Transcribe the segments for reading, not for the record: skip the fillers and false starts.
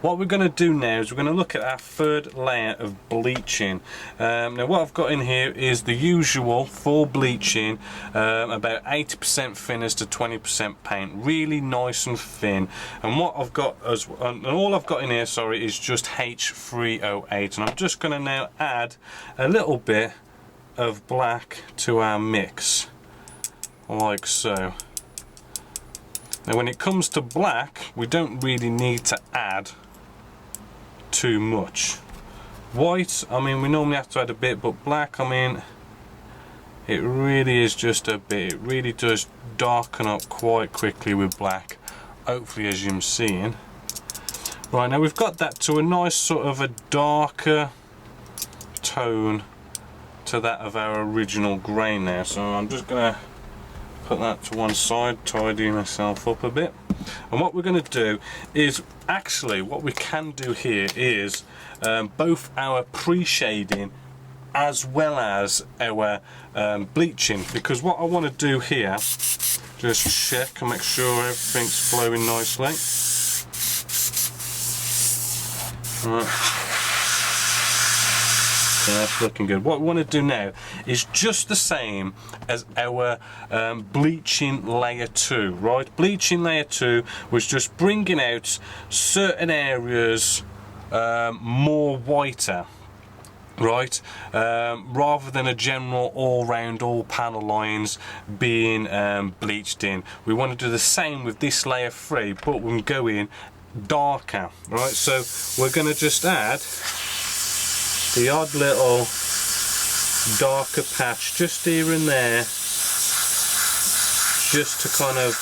What we're going to do now is we're going to look at our third layer of bleaching. Now what I've got in here is the usual for bleaching, about 80% thinners to 20% paint, really nice and thin. And what I've got and all I've got in here, sorry, is just H308, and I'm just going to now add a little bit of black to our mix, like so. Now when it comes to black, we don't really need to add too much. White, I mean, we normally have to add a bit, but black, I mean, it really is just a bit. It really does darken up quite quickly with black, hopefully, as you're seeing. Right, now we've got that to a nice sort of a darker tone to that of our original grey now, so I'm just gonna put that to one side, tidy myself up a bit. And what we're going to do is, actually what we can do here is both our pre-shading as well as our bleaching, because what I want to do here, just check and make sure everything's flowing nicely. Right. So that's looking good. What we want to do now is just the same as our bleaching layer 2, right? Bleaching layer 2 was just bringing out certain areas more whiter, right? Rather than a general all-round, all panel lines being bleached in. We want to do the same with this layer 3, but we can go in darker, right? So we're going to just add the odd little darker patch just here and there, just to kind of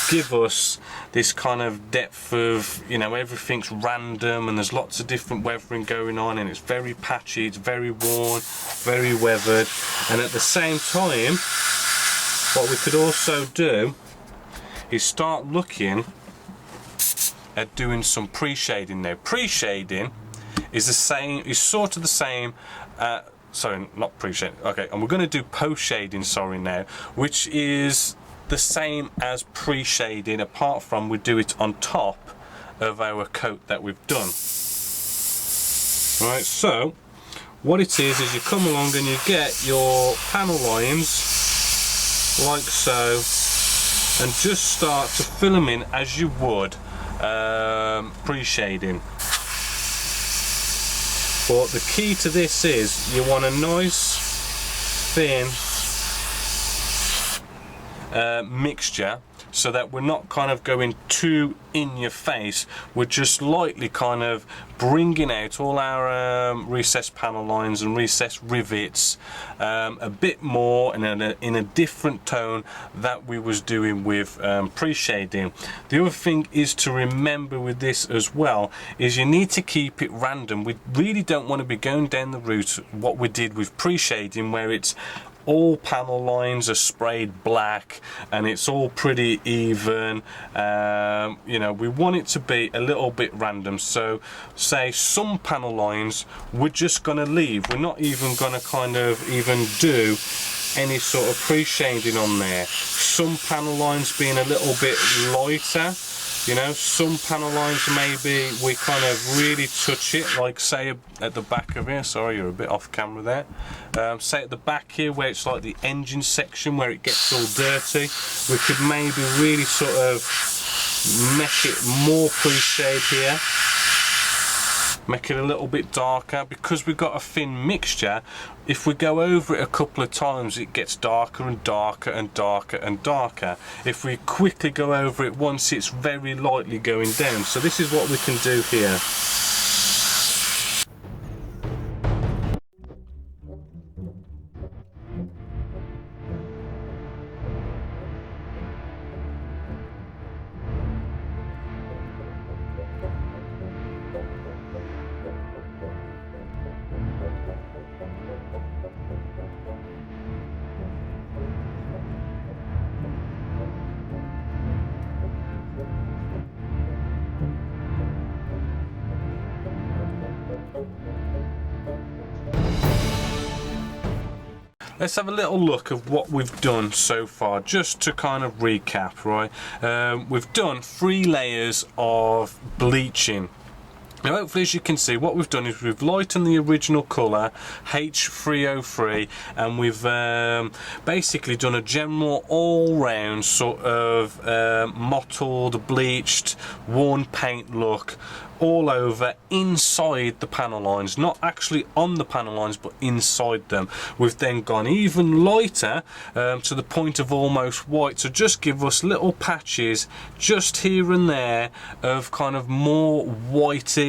give us this kind of depth of, you know, everything's random and there's lots of different weathering going on, and it's very patchy, it's very worn, very weathered. And at the same time, what we could also do is start looking at doing some pre-shading now. Pre-shading is the same, is sort of the same, sorry, not pre-shading, okay, and we're going to do post-shading, sorry, now, which is the same as pre-shading, apart from we do it on top of our coat that we've done. Right, so what it is you come along and you get your panel lines like so, and just start to fill them in as you would pre-shading. But the key to this is you want a nice thin mixture, so that we're not kind of going too in your face. We're just lightly kind of bringing out all our recessed panel lines and recessed rivets a bit more in a different tone that we was doing with pre-shading. The other thing is to remember with this as well is you need to keep it random. We really don't want to be going down the route what we did with pre-shading, where it's all panel lines are sprayed black and it's all pretty even. You know, we want it to be a little bit random. So say some panel lines we're just going to leave, we're not even going to kind of even do any sort of pre-shading on there. Some panel lines being a little bit lighter, you know, some panel lines maybe we kind of really touch it, like say at the back of here, sorry you're a bit off camera there, say at the back here where it's like the engine section where it gets all dirty, we could maybe really sort of make it more pre-shade here, make it a little bit darker. Because we've got a thin mixture, if we go over it a couple of times it gets darker and darker and darker and darker. If we quickly go over it once, it's very lightly going down. So this is what we can do here. Let's have a little look of what we've done so far, just to kind of recap, right? We've done 3 layers of bleaching, Now hopefully, as you can see, what we've done is we've lightened the original colour H303, and we've basically done a general all-round sort of mottled, bleached, worn paint look all over inside the panel lines, not actually on the panel lines but inside them. We've then gone even lighter to the point of almost white, so just give us little patches just here and there of kind of more whitey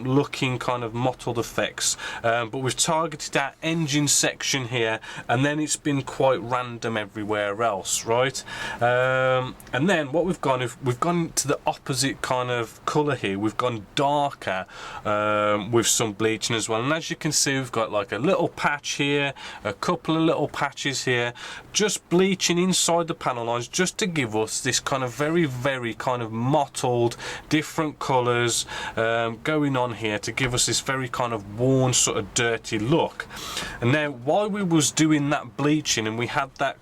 looking kind of mottled effects, but we've targeted our engine section here, and then it's been quite random everywhere else, right? And then what we've gone to the opposite kind of colour here. We've gone darker with some bleaching as well, and as you can see, we've got like a little patch here, a couple of little patches here, just bleaching inside the panel lines, just to give us this kind of very kind of mottled, different colours going on here, to give us this very kind of worn, sort of dirty look. And now, while we was doing that bleaching, and we had that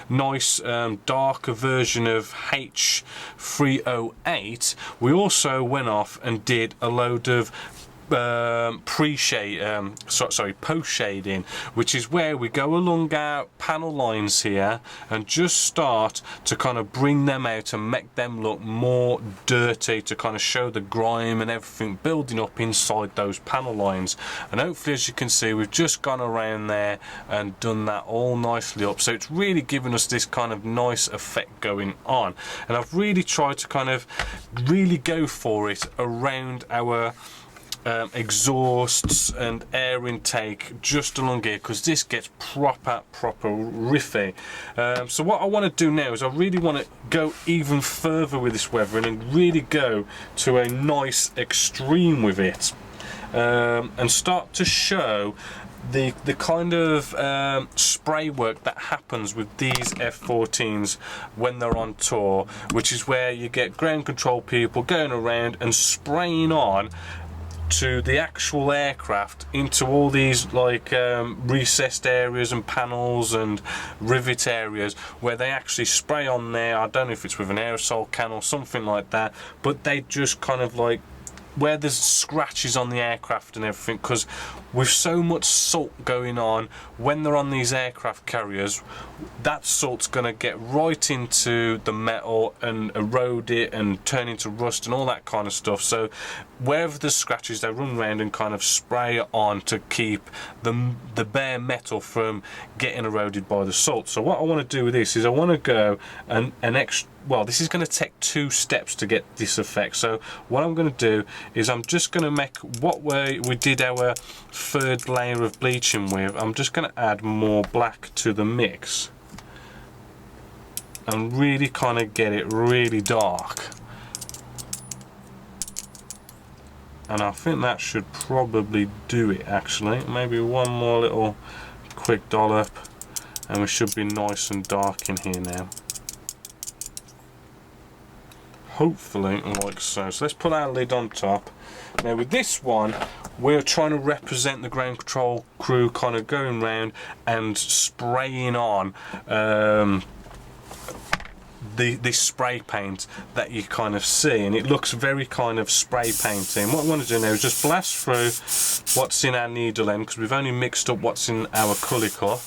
nice darker version of H308, we also went off and did a load of post shading, which is where we go along our panel lines here and just start to kind of bring them out and make them look more dirty, to kind of show the grime and everything building up inside those panel lines. And hopefully, as you can see, we've just gone around there and done that all nicely up, so it's really given us this kind of nice effect going on. And I've really tried to kind of really go for it around our exhausts and air intake just along here, because this gets proper riffy. So what I want to do now is I really want to go even further with this weathering and really go to a nice extreme with it, and start to show the kind of spray work that happens with these F-14s when they're on tour, which is where you get ground control people going around and spraying on to the actual aircraft into all these like recessed areas and panels and rivet areas, where they actually spray on there. I don't know if it's with an aerosol can or something like that, but they just kind of like where there's scratches on the aircraft and everything, because with so much salt going on when they're on these aircraft carriers, that salt's going to get right into the metal and erode it and turn into rust and all that kind of stuff. So wherever there's scratches, they run around and kind of spray it on to keep the bare metal from getting eroded by the salt. So what I want to do with this is I want to go and well, this is going to take 2 steps to get this effect. So what I'm going to do is I'm just going to make what we did our 3rd layer of bleaching with. I'm just going to add more black to the mix and really kind of get it really dark. And I think that should probably do it, actually. Maybe one more little quick dollop and we should be nice and dark in here now. Hopefully, like so. So let's put our lid on top. Now with this one, we're trying to represent the ground control crew kind of going around and spraying on this spray paint that you kind of see, and it looks very kind of spray painty. And what I want to do now is just blast through what's in our needle end, because we've only mixed up what's in our colour cup.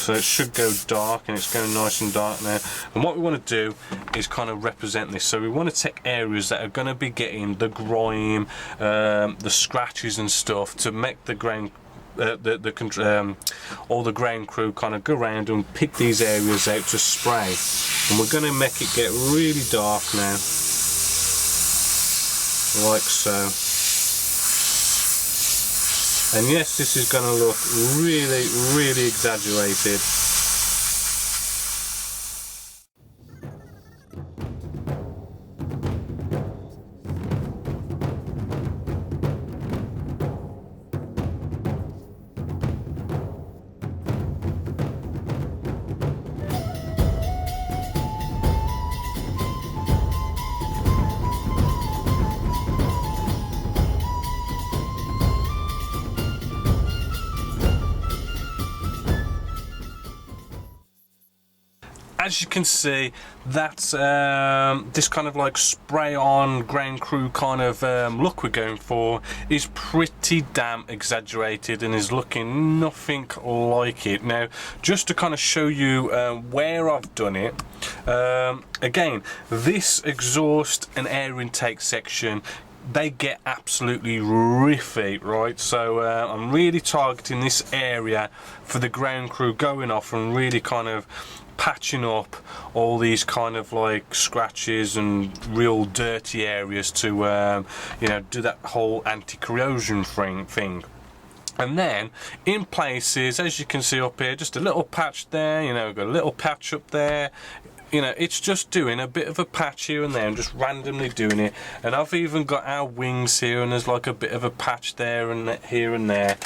So it should go dark, and it's going nice and dark now. And what we want to do is kind of represent this. So we want to take areas that are going to be getting the grime, the scratches and stuff, to make the ground all the ground crew kind of go around and pick these areas out to spray. And we're going to make it get really dark now, like so. And yes, this is going to look really exaggerated. as you can see, that's this kind of like spray on ground crew kind of look we're going for is pretty damn exaggerated and is looking nothing like it. Now, just to kind of show you where I've done it, again, this exhaust and air intake section, they get absolutely riffy, right? So I'm really targeting this area for the ground crew going off and really kind of patching up all these kind of like scratches and real dirty areas to you know, do that whole anti-corrosion thing. And then in places, as you can see up here, just a little patch there, you know, we've got a little patch up there. You know, it's just doing a bit of a patch here and there and just randomly doing it. And I've even got our wings here and there's like a bit of a patch there and here and there.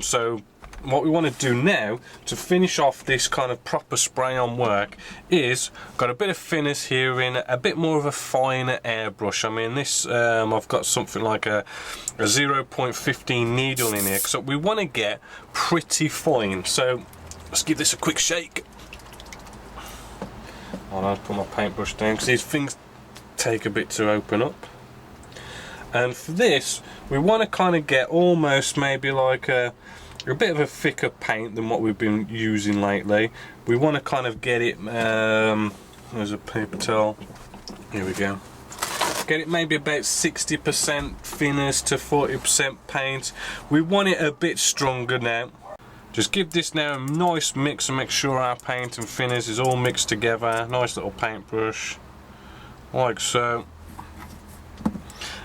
So what we want to do now to finish off this kind of proper spray on work is got a bit of thinners here in a bit more of a finer airbrush. I mean, this I've got something like a 0.15 needle in here, so we want to get pretty fine. So let's give this a quick shake. I'll put my paintbrush down because these things take a bit to open up. And for this, we want to kind of get almost maybe like a bit of a thicker paint than what we've been using lately. We want to kind of get it, there's a paper towel, here we go. Get it maybe about 60% thinners to 40% paint. We want it a bit stronger now. Just give this now a nice mix and make sure our paint and thinners is all mixed together. Nice little paintbrush, like so.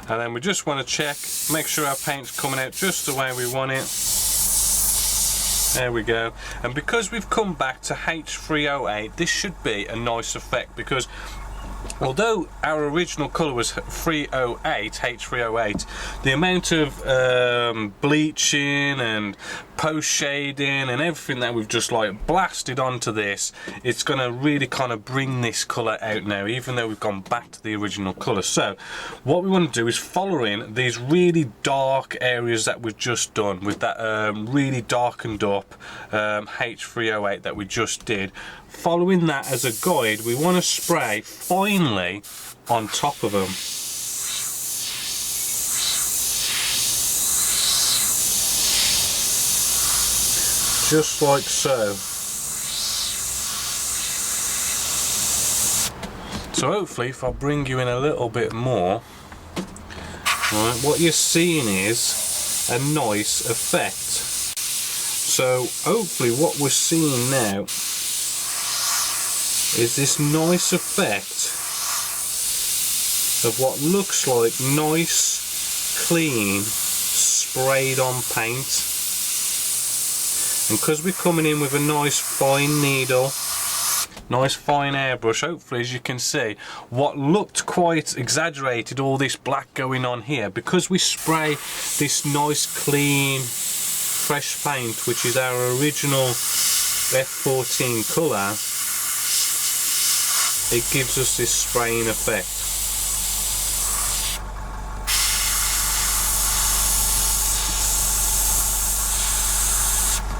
And then we just want to check, make sure our paint's coming out just the way we want it. There we go. And because we've come back to H308, this should be a nice effect, because although our original colour was 308, H308, the amount of bleaching and post shading and everything that we've just like blasted onto this, it's going to really kind of bring this colour out now, even though we've gone back to the original colour. So what we want to do is follow in these really dark areas that we've just done with that really darkened up H308 that we just did. Following that as a guide, we want to spray finely on top of them. Just like so. So hopefully, if I bring you in a little bit more, right, what you're seeing is a nice effect. So hopefully what we're seeing now is this nice effect of what looks like nice, clean, sprayed on paint. And because we're coming in with a nice fine needle, nice fine airbrush, hopefully, as you can see, what looked quite exaggerated, all this black going on here, because we spray this nice clean fresh paint, which is our original F-14 colour, it gives us this spraying effect.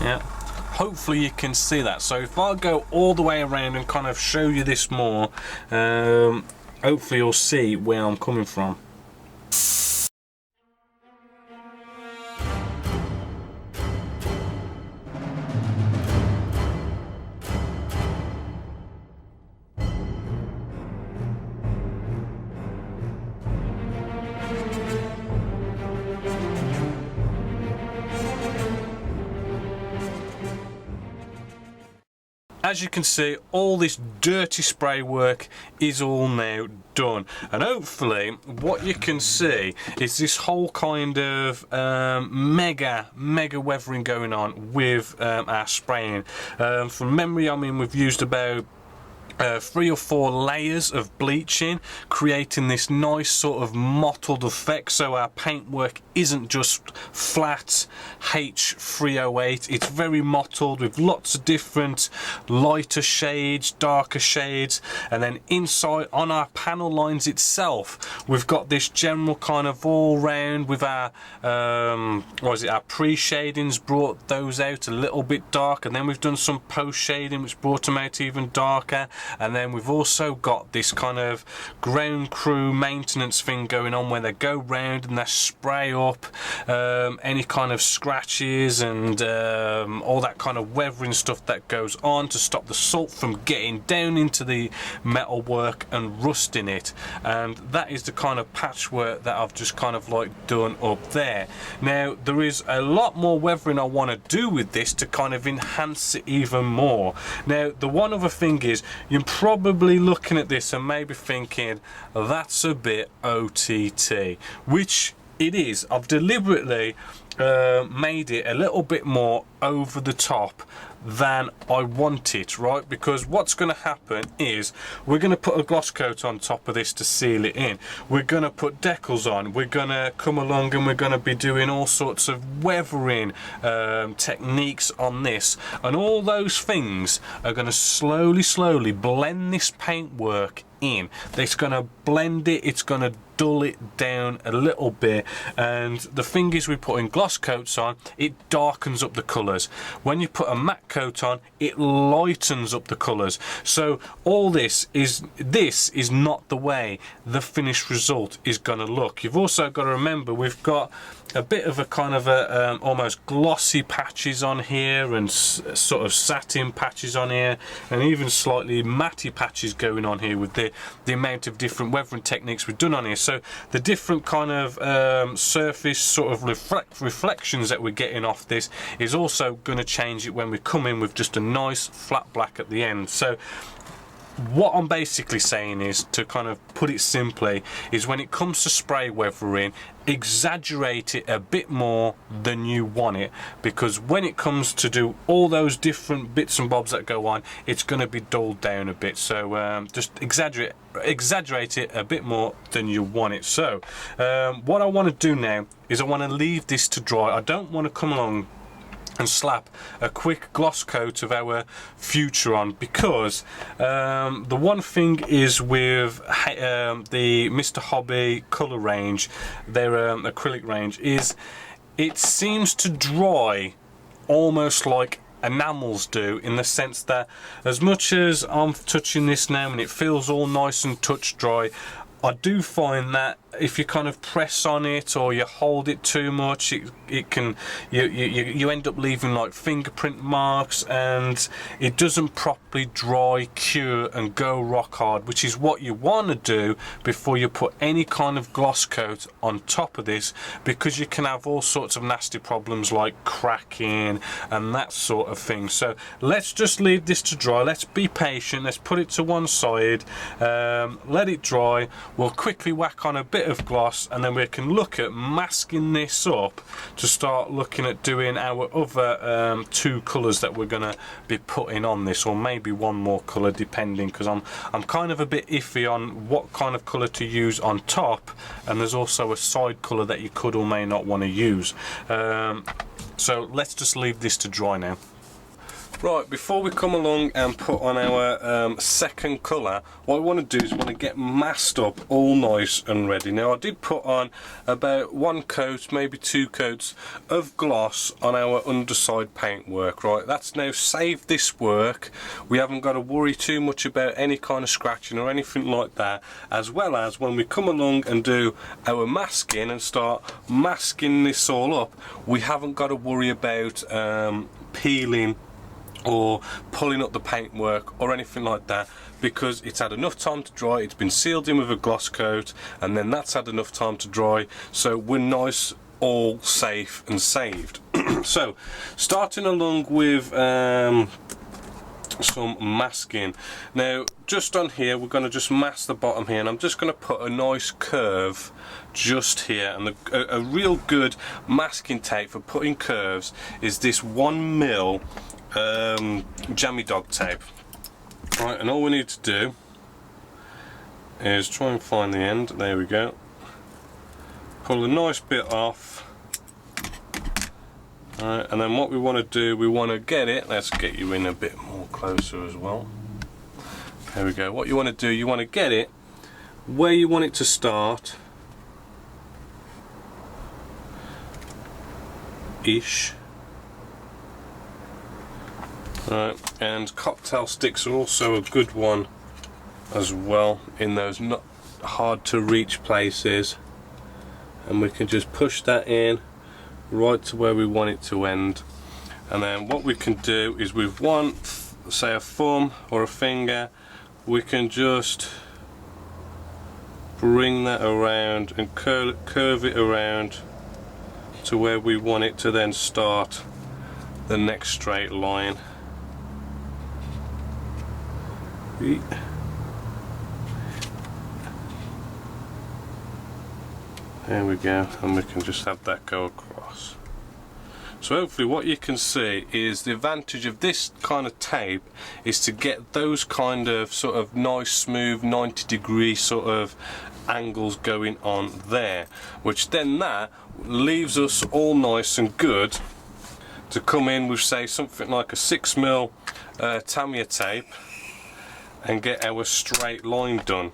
Yeah, hopefully you can see that. So if I go all the way around and kind of show you this more, hopefully you'll see where I'm coming from. As you can see, all this dirty spray work is all now done, and hopefully what you can see is this whole kind of mega weathering going on with our spraying. From memory, I mean, we've used about 3 or 4 layers of bleaching, creating this nice sort of mottled effect, so our paintwork isn't just flat H308, it's very mottled with lots of different lighter shades, darker shades. And then inside on our panel lines itself, we've got this general kind of all round with our our pre-shadings, brought those out a little bit dark, and then we've done some post shading which brought them out even darker. And then we've also got this kind of ground crew maintenance thing going on, where they go round and they spray up any kind of scratches and all that kind of weathering stuff that goes on to stop the salt from getting down into the metalwork and rusting it. And that is the kind of patchwork that I've just kind of like done up there. Now there is a lot more weathering I want to do with this to kind of enhance it even more. Now the one other thing is, you're probably looking at this and maybe thinking that's a bit OTT, which it is. I've deliberately made it a little bit more over the top than I want it, right? Because what's going to happen is we're going to put a gloss coat on top of this to seal it in. We're going to put decals on. We're going to come along and we're going to be doing all sorts of weathering techniques on this, and all those things are going to slowly blend this paintwork in. It's going to blend it, it's going to dull it down a little bit. And the thing is, we put in gloss coats on, it darkens up the colours. When you put a matte coat on, it lightens up the colours. So all this is not the way the finished result is going to look. You've also got to remember, we've got a bit of a kind of a almost glossy patches on here, and sort of satin patches on here, and even slightly matty patches going on here with the amount of different weathering techniques we've done on here. So the different kind of surface sort of reflections that we're getting off this is also going to change it when we come in with just a nice flat black at the end. So what I'm basically saying is, to kind of put it simply, is when it comes to spray weathering, exaggerate it a bit more than you want it, because when it comes to do all those different bits and bobs that go on, it's going to be dulled down a bit. So just exaggerate it a bit more than you want it. So what I want to do now is I want to leave this to dry. I don't want to come along and slap a quick gloss coat of our future on, because the one thing is with the Mr. Hobby colour range, their acrylic range, is it seems to dry almost like enamels do, in the sense that as much as I'm touching this now and it feels all nice and touch dry, I do find that if you kind of press on it or you hold it too much, it can you end up leaving like fingerprint marks, and it doesn't properly dry, cure and go rock hard, which is what you want to do before you put any kind of gloss coat on top of this, because you can have all sorts of nasty problems like cracking and that sort of thing. So let's just leave this to dry. Let's be patient. Let's put it to one side, let it dry. We'll quickly whack on a bit of gloss, and then we can look at masking this up to start looking at doing our other 2 colours that we're going to be putting on this, or maybe one more colour depending, because I'm kind of a bit iffy on what kind of colour to use on top, and there's also a side colour that you could or may not want to use. So let's just leave this to dry now. Right, before we come along and put on our second colour, what I want to do is want to get masked up all nice and ready. Now I did put on about 1 coat, maybe 2 coats of gloss on our underside paintwork. Right, that's now saved this work. We haven't got to worry too much about any kind of scratching or anything like that, as well as when we come along and do our masking and start masking this all up, we haven't got to worry about peeling or pulling up the paintwork or anything like that, because it's had enough time to dry. It's been sealed in with a gloss coat, and then that's had enough time to dry, so we're nice, all safe and saved. So starting along with some masking. Now just on here, we're going to just mask the bottom here, and I'm just going to put a nice curve just here. And a real good masking tape for putting curves is this 1mm jammy dog tape. Right, and all we need to do is try and find the end. There we go. Pull a nice bit off. Alright, and then what we want to do, we want to get it, let's get you in a bit more closer as well. There we go. What you want to do, you want to get it where you want it to start. Ish. Right, and cocktail sticks are also a good one as well in those not hard to reach places, and we can just push that in right to where we want it to end. And then what we can do is with one, say a thumb or a finger, we can just bring that around and curve it around to where we want it to then start the next straight line. There we go, and we can just have that go across. So hopefully what you can see is the advantage of this kind of tape is to get those kind of sort of nice smooth 90-degree sort of angles going on there, which then that leaves us all nice and good to come in with, say, something like a 6mm Tamiya tape and get our straight line done.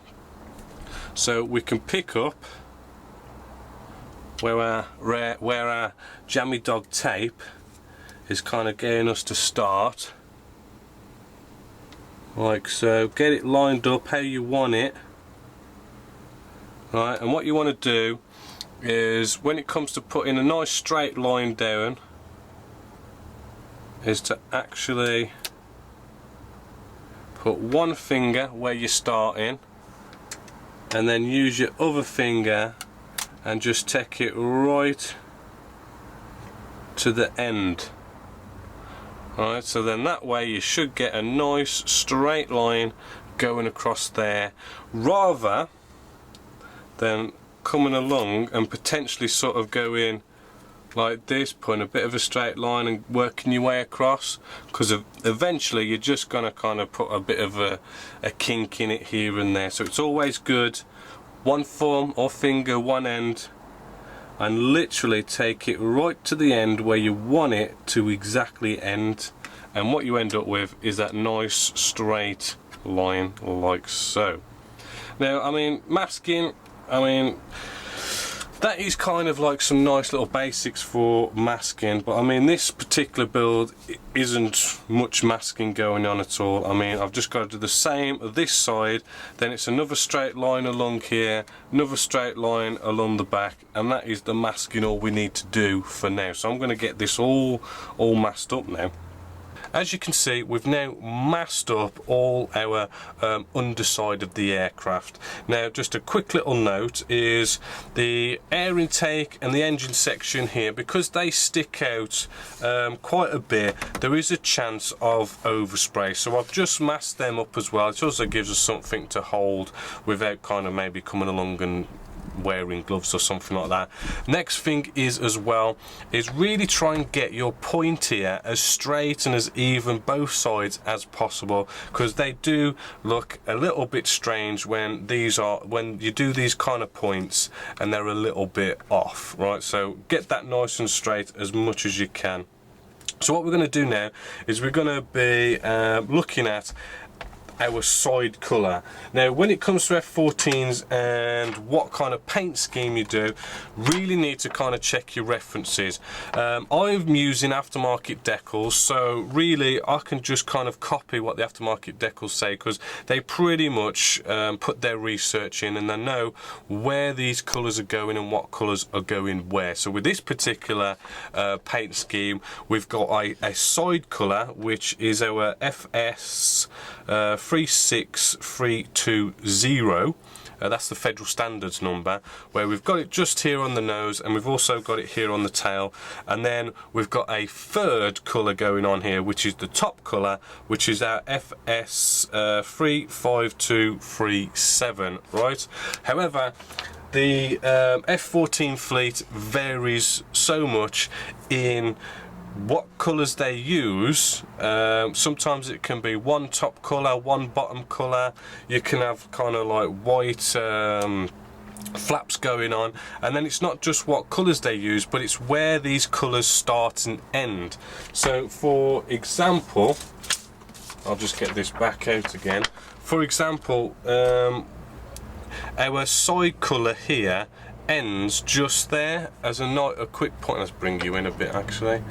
So we can pick up where our jammy dog tape is kind of getting us to start, like so. Get it lined up how you want it, right? And what you want to do is, when it comes to putting a nice straight line down, is to actually put one finger where you're starting and then use your other finger and just take it right to the end. Alright, so then that way you should get a nice straight line going across there, rather than coming along and potentially sort of going like this, putting a bit of a straight line and working your way across, because eventually you're just going to kind of put a bit of a kink in it here and there. So it's always good, one thumb or finger, one end, and literally take it right to the end where you want it to exactly end, and what you end up with is that nice straight line like so. Now, I mean, masking, I mean, that is kind of like some nice little basics for masking, but I mean, this particular build isn't much masking going on at all. I mean, I've just got to do the same this side, then it's another straight line along here, another straight line along the back, and that is the masking all we need to do for now. So I'm going to get this all masked up now. As you can see, we've now masked up all our underside of the aircraft. Now, just a quick little note is the air intake and the engine section here, because they stick out quite a bit, there is a chance of overspray. So I've just masked them up as well. It also gives us something to hold without kind of maybe coming along and wearing gloves or something like that. Next thing is as well is really try and get your point here as straight and as even both sides as possible, because they do look a little bit strange when you do these kind of points and they're a little bit off, right? So get that nice and straight as much as you can. So what we're going to do now is we're going to be looking at our side colour. Now, when it comes to F-14s and what kind of paint scheme you do, really need to kind of check your references. I'm using aftermarket decals, so really I can just kind of copy what the aftermarket decals say, because they pretty much put their research in and they know where these colours are going and what colours are going where. So with this particular paint scheme, we've got a side colour, which is our FS 36320. That's the federal standards number, where we've got it just here on the nose and we've also got it here on the tail, and then we've got a third colour going on here, which is the top colour, which is our FS 35237, right? However, the F-14 fleet varies so much in what colours they use. Sometimes it can be one top colour, one bottom colour. You can have kind of like white flaps going on, and then it's not just what colours they use, but it's where these colours start and end. So for example, I'll just get this back out again. For example, our side colour here ends just there. As a quick point, let's bring you in a bit actually.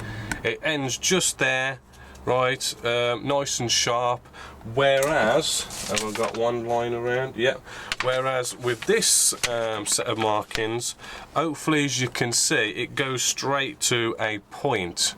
It ends just there, right, nice and sharp. Whereas, have I got one line around? Yep. Whereas with this set of markings, hopefully as you can see, it goes straight to a point.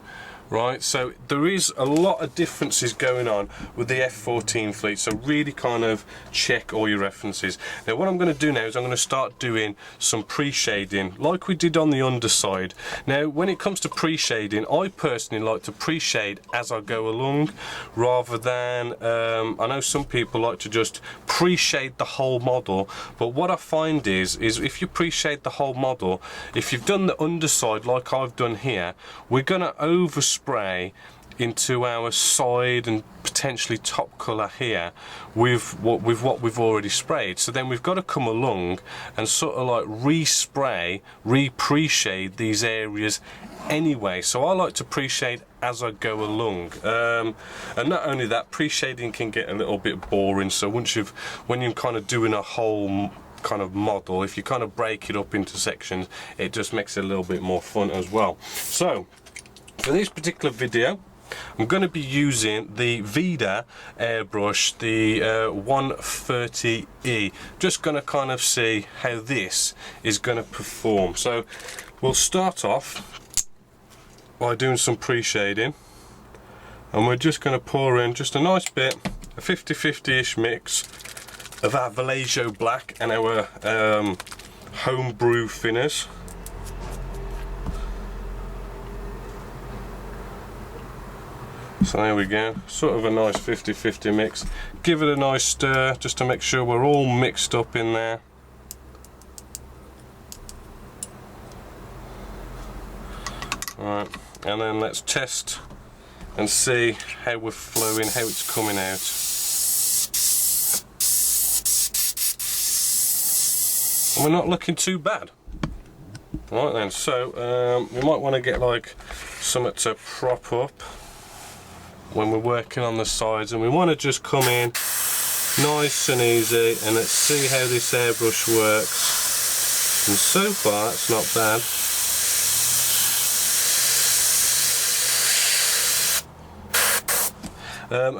Right, so there is a lot of differences going on with the F-14 fleet, so really kind of check all your references. Now what I'm going to do now is I'm going to start doing some pre-shading like we did on the underside. Now when it comes to pre-shading, I personally like to pre-shade as I go along, rather than I know some people like to just pre-shade the whole model, but what I find is if you pre-shade the whole model, if you've done the underside like I've done here, we're going to overspray into our side and potentially top colour here with what we've already sprayed. So then we've got to come along and sort of like re-spray, re-pre-shade these areas anyway. So I like to pre-shade as I go along, and not only that, pre-shading can get a little bit boring. So when you're kind of doing a whole kind of model, if you kind of break it up into sections, it just makes it a little bit more fun as well. So for this particular video, I'm going to be using the Vida airbrush, the 130E. Just going to kind of see how this is going to perform. So we'll start off by doing some pre-shading, and we're just going to pour in just a nice bit, a 50-50-ish mix of our Vallejo black and our homebrew thinners. So there we go, sort of a nice 50-50 mix. Give it a nice stir just to make sure we're all mixed up in there. Alright, and then let's test and see how we're flowing, how it's coming out. And we're not looking too bad. Alright then, so we might want to get like something to prop up when we're working on the sides, and we want to just come in nice and easy, and let's see how this airbrush works. And so far it's not bad.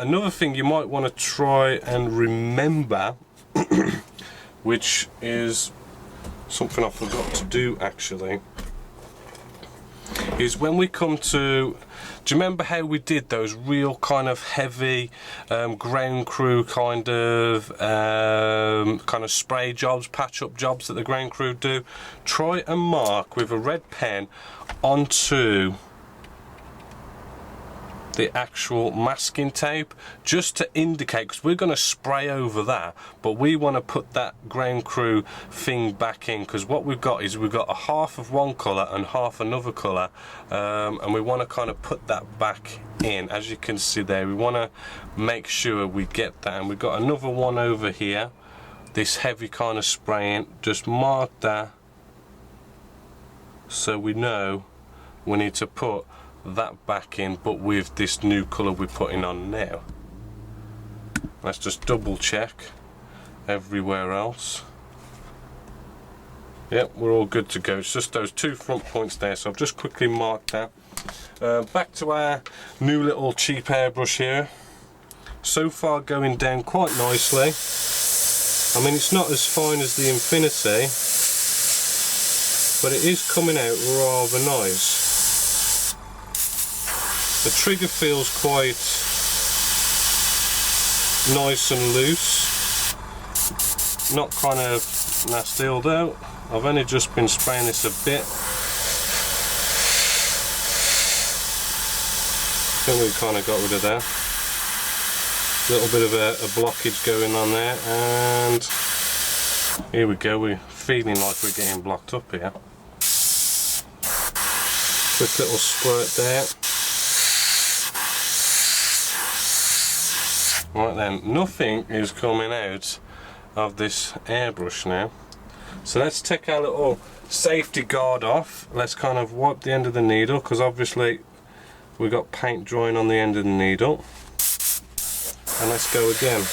Another thing you might want to try and remember which is something I forgot to do actually, is when we come to, do you remember how we did those real kind of heavy ground crew kind of spray jobs, patch up jobs that the ground crew do? Try and mark with a red pen onto the actual masking tape, just to indicate, because we're going to spray over that, but we want to put that ground crew thing back in, because what we've got is we've got a half of one colour and half another colour, and we want to kind of put that back in. As you can see there, we want to make sure we get that, and we've got another one over here, this heavy kind of spraying. Just mark that so we know we need to put that back in, but with this new colour we're putting on now. Let's just double check everywhere else. Yep, we're all good to go. It's just those two front points there, so I've just quickly marked that. Back to our new little cheap airbrush here. So far going down quite nicely. I mean, it's not as fine as the Infinity, but it is coming out rather nice. The trigger feels quite nice and loose, not kind of nasty, although I've only just been spraying this a bit. I think we kind of got rid of that. A little bit of a blockage going on there, and here we go, we're feeling like we're getting blocked up here. Quick little squirt there. Right then, nothing is coming out of this airbrush now. So let's take our little safety guard off. Let's kind of wipe the end of the needle, because obviously we've got paint drying on the end of the needle. And let's go again.